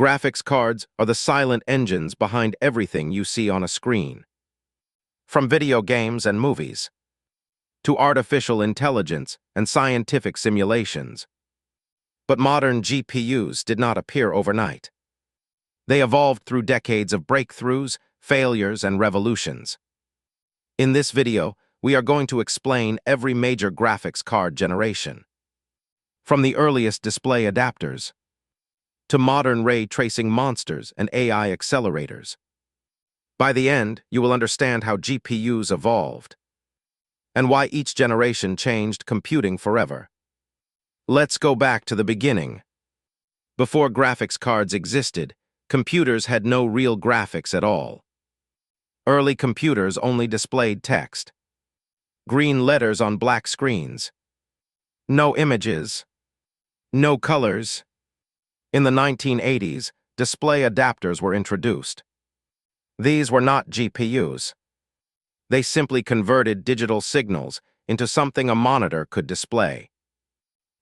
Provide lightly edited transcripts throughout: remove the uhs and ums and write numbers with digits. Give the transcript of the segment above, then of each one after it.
Graphics cards are the silent engines behind everything you see on a screen. From video games and movies, to artificial intelligence and scientific simulations. But modern GPUs did not appear overnight. They evolved through decades of breakthroughs, failures, and revolutions. In this video, we are going to explain every major graphics card generation. From the earliest display adapters, to modern ray tracing monsters and AI accelerators. By the end, you will understand how GPUs evolved, and why each generation changed computing forever. Let's go back to the beginning. Before graphics cards existed, computers had no real graphics at all. Early computers only displayed text. Green letters on black screens. No images. No colors. In the 1980s, display adapters were introduced. These were not GPUs. They simply converted digital signals into something a monitor could display.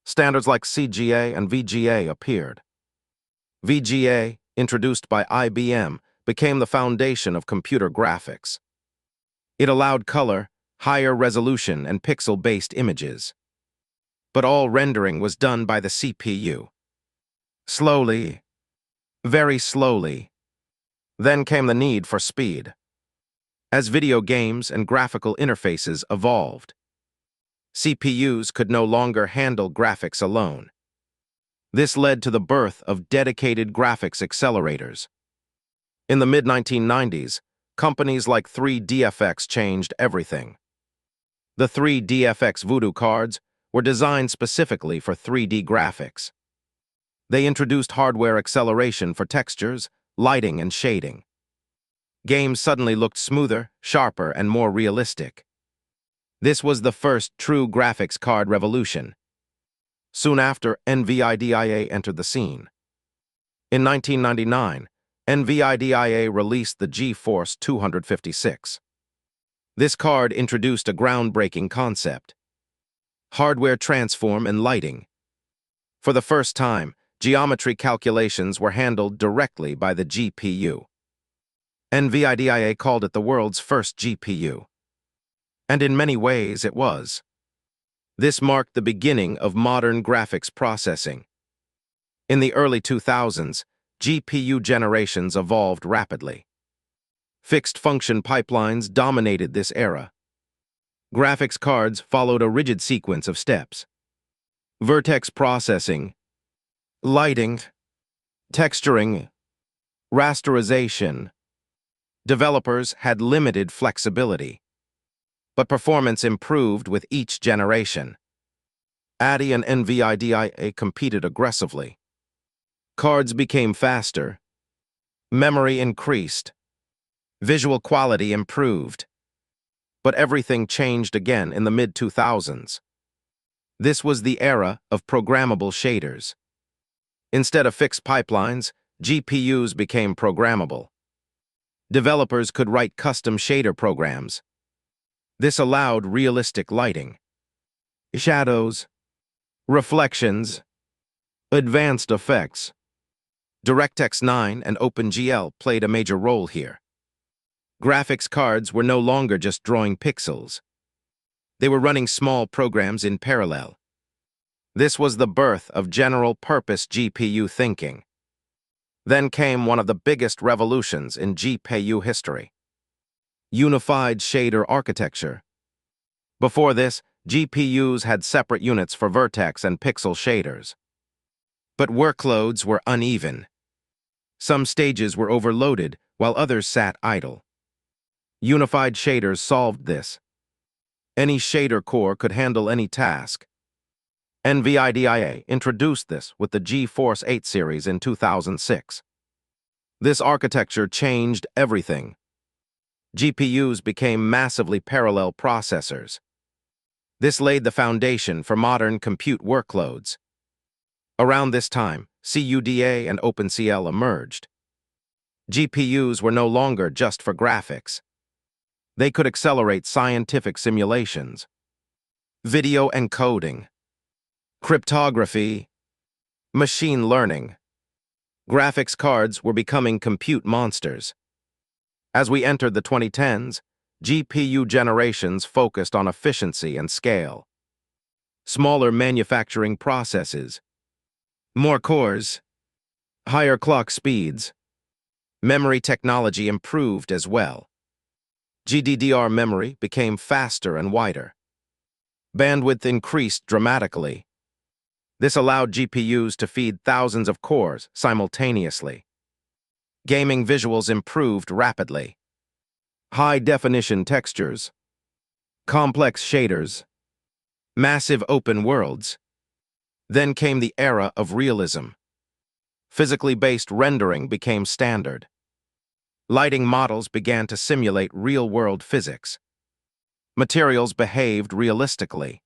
Standards like CGA and VGA appeared. VGA, introduced by IBM, became the foundation of computer graphics. It allowed color, higher resolution, and pixel-based images. But all rendering was done by the CPU. Slowly, very slowly. Then came the need for speed. As video games and graphical interfaces evolved, CPUs could no longer handle graphics alone. This led to the birth of dedicated graphics accelerators. In the mid-1990s, companies like 3DFX changed everything. The 3DFX Voodoo cards were designed specifically for 3D graphics. They introduced hardware acceleration for textures, lighting, and shading. Games suddenly looked smoother, sharper, and more realistic. This was the first true graphics card revolution. Soon after, NVIDIA entered the scene. In 1999, NVIDIA released the GeForce 256. This card introduced a groundbreaking concept: hardware transform and lighting. For the first time, geometry calculations were handled directly by the GPU. NVIDIA called it the world's first GPU. And in many ways, it was. This marked the beginning of modern graphics processing. In the early 2000s, GPU generations evolved rapidly. Fixed-function pipelines dominated this era. Graphics cards followed a rigid sequence of steps: vertex processing, lighting, texturing, rasterization. Developers had limited flexibility, but performance improved with each generation. ATI and NVIDIA competed aggressively. Cards became faster, memory increased, visual quality improved. But everything changed again in the mid-2000s. This was the era of programmable shaders. Instead of fixed pipelines, GPUs became programmable. Developers could write custom shader programs. This allowed realistic lighting, shadows, reflections, advanced effects. DirectX 9 and OpenGL played a major role here. Graphics cards were no longer just drawing pixels. They were running small programs in parallel. This was the birth of general-purpose GPU thinking. Then came one of the biggest revolutions in GPU history: unified shader architecture. Before this, GPUs had separate units for vertex and pixel shaders. But workloads were uneven. Some stages were overloaded, while others sat idle. Unified shaders solved this. Any shader core could handle any task. NVIDIA introduced this with the GeForce 8 series in 2006. This architecture changed everything. GPUs became massively parallel processors. This laid the foundation for modern compute workloads. Around this time, CUDA and OpenCL emerged. GPUs were no longer just for graphics. They could accelerate scientific simulations, video encoding, cryptography, machine learning. Graphics cards were becoming compute monsters. As we entered the 2010s, GPU generations focused on efficiency and scale. Smaller manufacturing processes, more cores, higher clock speeds. Memory technology improved as well. GDDR memory became faster and wider. Bandwidth increased dramatically. This allowed GPUs to feed thousands of cores simultaneously. Gaming visuals improved rapidly. High-definition textures, complex shaders, massive open worlds. Then came the era of realism. Physically based rendering became standard. Lighting models began to simulate real-world physics. Materials behaved realistically.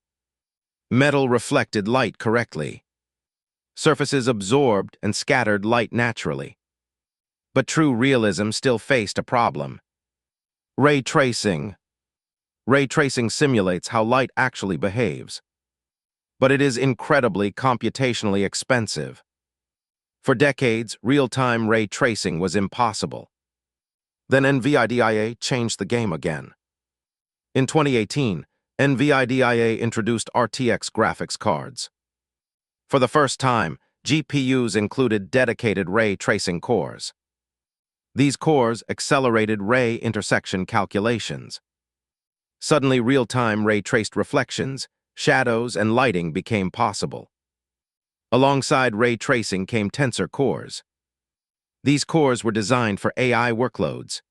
Metal reflected light correctly. Surfaces absorbed and scattered light naturally. But true realism still faced a problem. Ray tracing. Ray tracing simulates how light actually behaves. But it is incredibly computationally expensive. For decades, real-time ray tracing was impossible. Then NVIDIA changed the game again. In 2018, NVIDIA introduced RTX graphics cards. For the first time, GPUs included dedicated ray tracing cores. These cores accelerated ray intersection calculations. Suddenly, real-time ray-traced reflections, shadows, and lighting became possible. Alongside ray tracing came tensor cores. These cores were designed for AI workloads.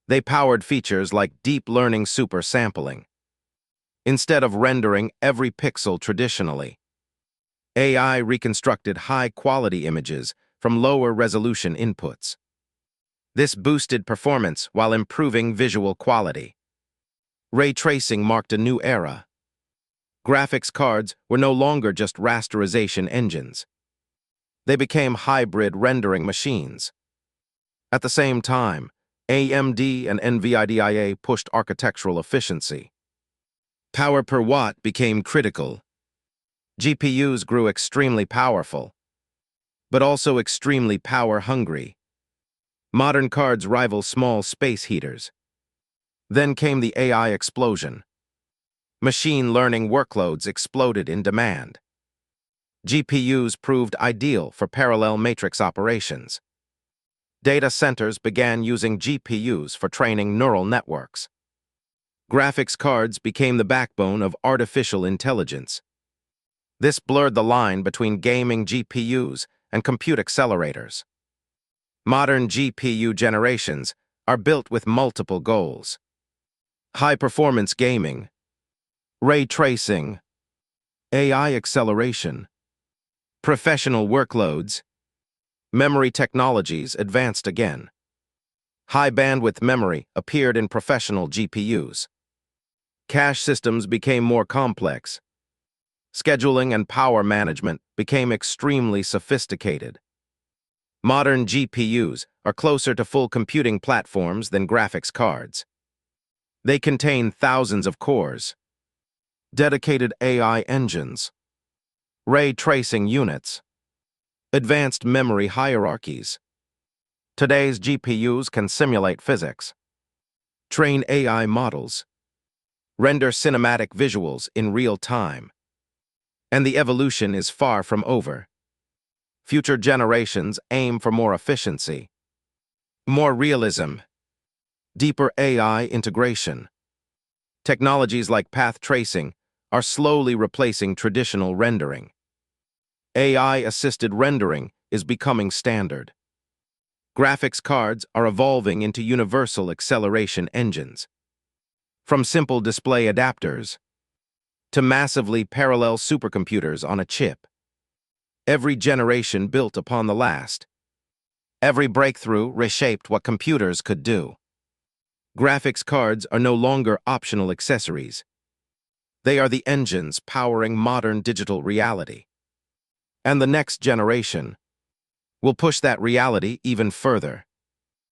They powered features like deep learning super sampling. Instead of rendering every pixel traditionally, AI reconstructed high-quality images from lower resolution inputs. This boosted performance while improving visual quality. Ray tracing marked a new era. Graphics cards were no longer just rasterization engines. They became hybrid rendering machines. At the same time, AMD and NVIDIA pushed architectural efficiency. Power per watt became critical. GPUs grew extremely powerful, but also extremely power-hungry. Modern cards rival small space heaters. Then came the AI explosion. Machine learning workloads exploded in demand. GPUs proved ideal for parallel matrix operations. Data centers began using GPUs for training neural networks. Graphics cards became the backbone of artificial intelligence. This blurred the line between gaming GPUs and compute accelerators. Modern GPU generations are built with multiple goals: high-performance gaming, ray tracing, AI acceleration, professional workloads. Memory technologies advanced again. High-bandwidth memory appeared in professional GPUs. Cache systems became more complex. Scheduling and power management became extremely sophisticated. Modern GPUs are closer to full computing platforms than graphics cards. They contain thousands of cores, dedicated AI engines, ray tracing units, advanced memory hierarchies. Today's GPUs can simulate physics, train AI models, render cinematic visuals in real time. And the evolution is far from over. Future generations aim for more efficiency, more realism, deeper AI integration. Technologies like path tracing are slowly replacing traditional rendering. AI-assisted rendering is becoming standard. Graphics cards are evolving into universal acceleration engines. From simple display adapters to massively parallel supercomputers on a chip. Every generation built upon the last. Every breakthrough reshaped what computers could do. Graphics cards are no longer optional accessories. They are the engines powering modern digital reality. And the next generation will push that reality even further.